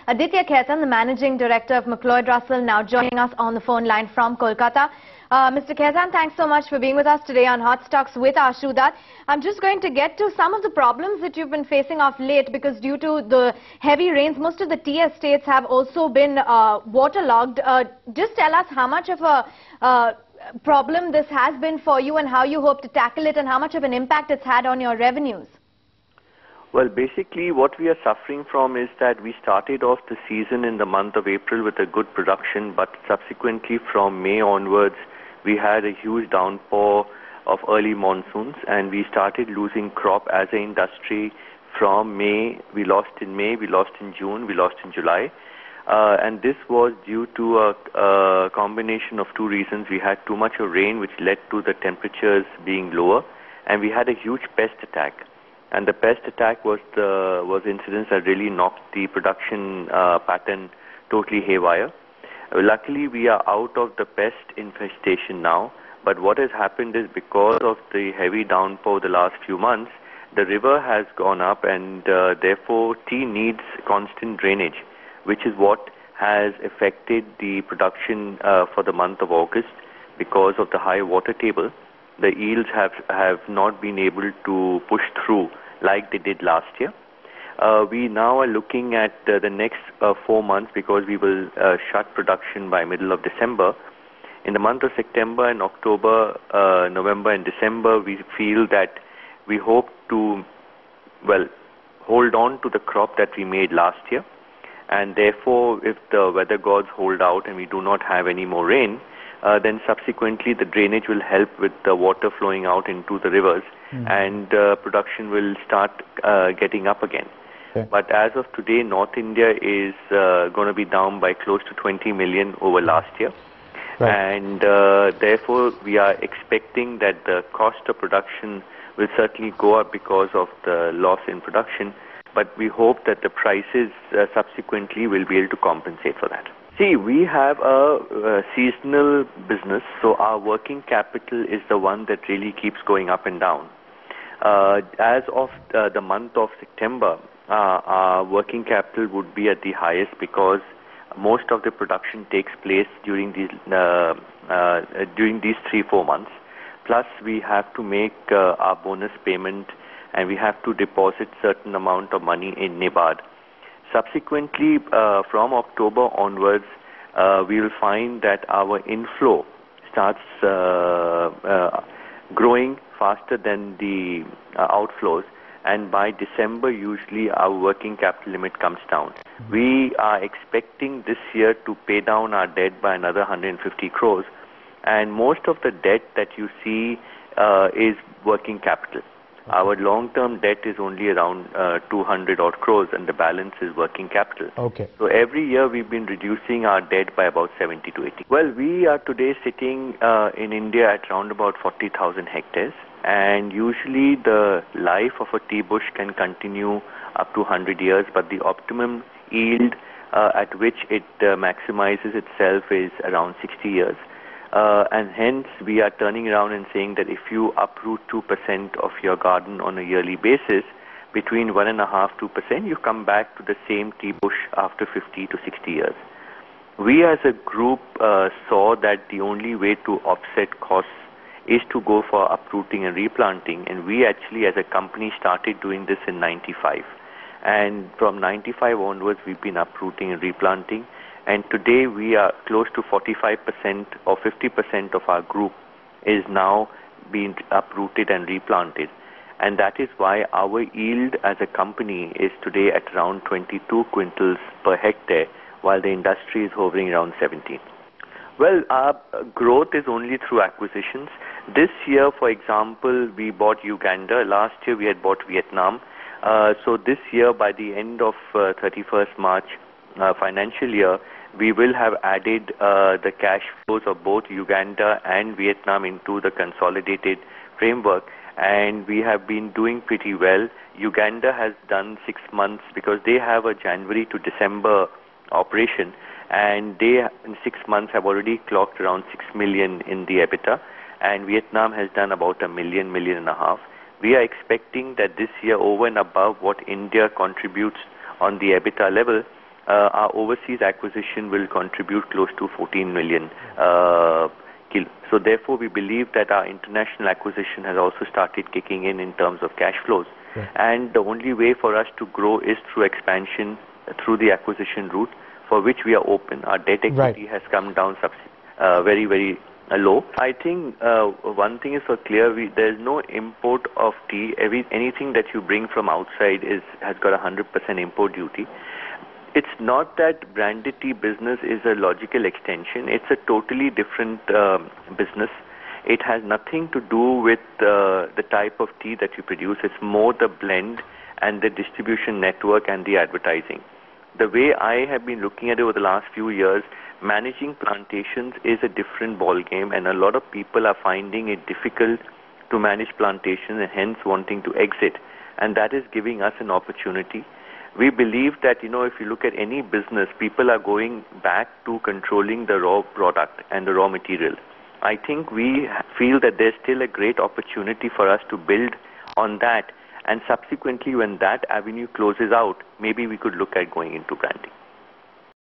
Aditya Khaitan, the Managing Director of McLeod Russell, now joining us on the phone line from Kolkata. Mr. Khaitan, thanks so much for being with us today on Hot Stocks with Ashu Dutt. I'm just going to get to some of the problems that you've been facing of late, because due to the heavy rains, most of the tea estates have also been waterlogged. Just tell us how much of a problem this has been for you and how you hope to tackle it, and how much of an impact it's had on your revenues. Well, basically what we are suffering from is that we started off the season in the month of April with a good production, but subsequently from May onwards we had a huge downpour of early monsoons, and we started losing crop as an industry. From May, we lost in May, we lost in June, we lost in July. And this was due to a combination of two reasons. We had too much of rain, which led to the temperatures being lower, and we had a huge pest attack. And the pest attack was incidents that really knocked the production pattern totally haywire. Luckily, we are out of the pest infestation now, but what has happened is, because of the heavy downpour the last few months, the river has gone up, and therefore tea needs constant drainage, which is what has affected the production for the month of August. Because of the high water table, the yields have not been able to push through like they did last year. We now are looking at the next 4 months, because we will shut production by middle of December. In the month of September and October, November and December, we feel that we hope to, well, hold on to the crop that we made last year. And therefore, if the weather gods hold out and we do not have any more rain, then subsequently the drainage will help with the water flowing out into the rivers, and production will start getting up again. Okay. But as of today, North India is going to be down by close to 20 million over last year. Right. And therefore, we are expecting that the cost of production will certainly go up because of the loss in production. But we hope that the prices subsequently will be able to compensate for that. See, we have a seasonal business, so our working capital is the one that really keeps going up and down. As of the month of September, our working capital would be at the highest, because most of the production takes place during these 3-4 months. Plus, we have to make our bonus payment, and we have to deposit certain amount of money in NIBAD. Subsequently, from October onwards, we will find that our inflow starts growing faster than the outflows, and by December, usually our working capital limit comes down. We are expecting this year to pay down our debt by another 150 crores, and most of the debt that you see is working capital. Our long-term debt is only around 200 odd crores, and the balance is working capital. Okay. So every year we've been reducing our debt by about 70 to 80. Well, we are today sitting in India at around about 40,000 hectares, and usually the life of a tea bush can continue up to 100 years, but the optimum yield at which it maximizes itself is around 60 years. And hence we are turning around and saying that if you uproot 2% of your garden on a yearly basis, between 1.5–2%, you come back to the same tea bush after 50 to 60 years. We as a group saw that the only way to offset costs is to go for uprooting and replanting, and we actually as a company started doing this in 95. And from 95 onwards, we've been uprooting and replanting. And today we are close to 45% or 50% of our group is now being uprooted and replanted. And that is why our yield as a company is today at around 22 quintals per hectare, while the industry is hovering around 17. Well, our growth is only through acquisitions. This year, for example, we bought Uganda. Last year we had bought Vietnam. So this year, by the end of 31st March financial year, we will have added the cash flows of both Uganda and Vietnam into the consolidated framework, and we have been doing pretty well. Uganda has done 6 months, because they have a January to December operation, and they in 6 months have already clocked around 6 million in the EBITDA, and Vietnam has done about $1 million, $1.5 million. We are expecting that this year, over and above what India contributes on the EBITDA level, our overseas acquisition will contribute close to 14 million kilos. So therefore, we believe that our international acquisition has also started kicking in terms of cash flows. Right. And the only way for us to grow is through expansion, through the acquisition route, for which we are open. Our debt equity has come down very, very low. I think one thing is for clear, there is no import of tea. Anything that you bring from outside has got 100% import duty. It's not that branded tea business is a logical extension. It's a totally different business. It has nothing to do with the type of tea that you produce. It's more the blend and the distribution network and the advertising. The way I have been looking at it over the last few years, managing plantations is a different ball game, and a lot of people are finding it difficult to manage plantations and hence wanting to exit. And that is giving us an opportunity. We believe that, if you look at any business, people are going back to controlling the raw product and the raw material. I think we feel that there's still a great opportunity for us to build on that, and subsequently when that avenue closes out, maybe we could look at going into branding.